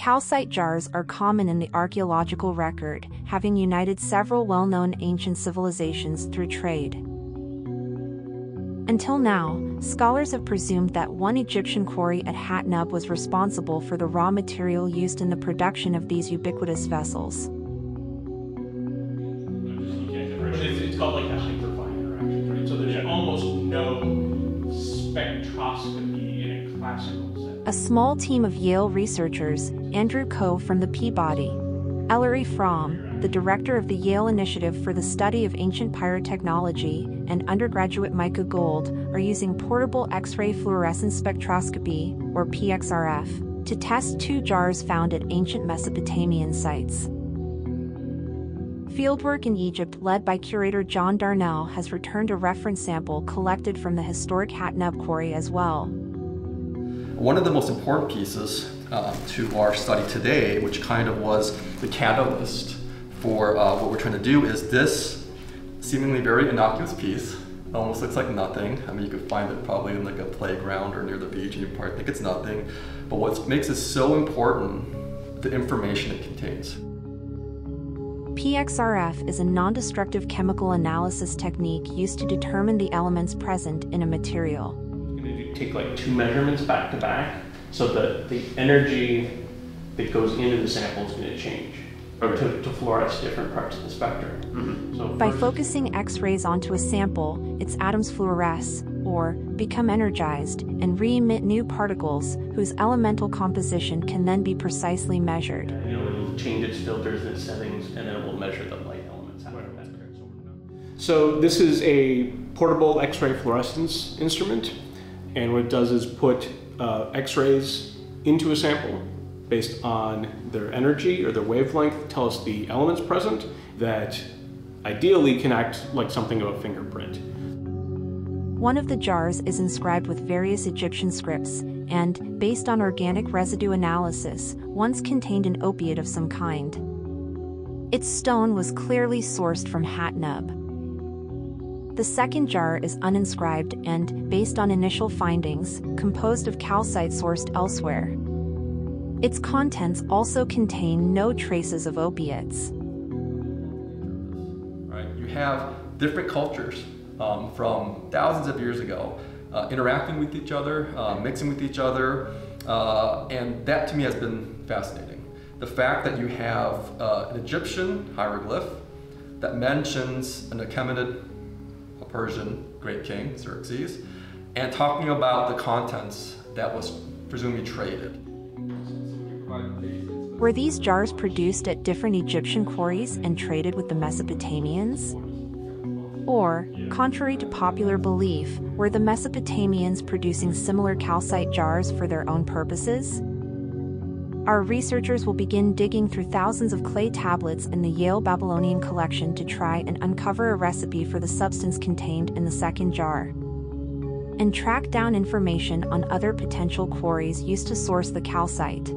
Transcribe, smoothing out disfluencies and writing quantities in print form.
Calcite jars are common in the archaeological record, having united several well-known ancient civilizations through trade. Until now, scholars have presumed that one Egyptian quarry at Hatnub was responsible for the raw material used in the production of these ubiquitous vessels. It's called like a hyperfine interaction, right? So there's almost no spectroscopy in a classical sense. A small team of Yale researchers, Andrew Coe from the Peabody, ELLERY FRAHM, the director of the Yale Initiative for the Study of Ancient Pyrotechnology, and undergraduate MICAH Gold, are using portable X-ray fluorescence spectroscopy, or pXRF, to test two jars found at ancient Mesopotamian sites. Fieldwork in Egypt led by curator John Darnell has returned a reference sample collected from the historic Hatnub quarry as well. One of the most important pieces to our study today, which kind of was the catalyst for what we're trying to do, is this seemingly very innocuous piece. It almost looks like nothing. I mean, you could find it probably in like a playground or near the beach and you probably think it's nothing. But what makes it so important, the information it contains. pXRF is a non-destructive chemical analysis technique used to determine the elements present in a material. You're going to take like two measurements back to back so that the energy that goes into the sample is going to change to fluoresce different parts of the spectrum. Mm-hmm. So by focusing X-rays onto a sample, its atoms fluoresce, or become energized, and re-emit new particles whose elemental composition can then be precisely measured. It'll change its filters and its settings, and then it will measure the light elements after that. So this is a portable X-ray fluorescence instrument, and what it does is put X-rays into a sample based on their energy or their wavelength, tell us the elements present that ideally can act like something of a fingerprint. One of the jars is inscribed with various Egyptian scripts, and, based on organic residue analysis, once contained an opiate of some kind. Its stone was clearly sourced from Hatnub. The second jar is uninscribed and, based on initial findings, composed of calcite sourced elsewhere. Its contents also contain no traces of opiates. Right. You have different cultures from thousands of years ago interacting with each other, mixing with each other, and that to me has been fascinating. The fact that you have an Egyptian hieroglyph that mentions an Achaemenid, a Persian great king, Xerxes, and talking about the contents that was presumably traded. Were these jars produced at different Egyptian quarries and traded with the Mesopotamians? Or, contrary to popular belief, were the Mesopotamians producing similar calcite jars for their own purposes? Our researchers will begin digging through thousands of clay tablets in the Yale Babylonian Collection to try and uncover a recipe for the substance contained in the second jar, and track down information on other potential quarries used to source the calcite.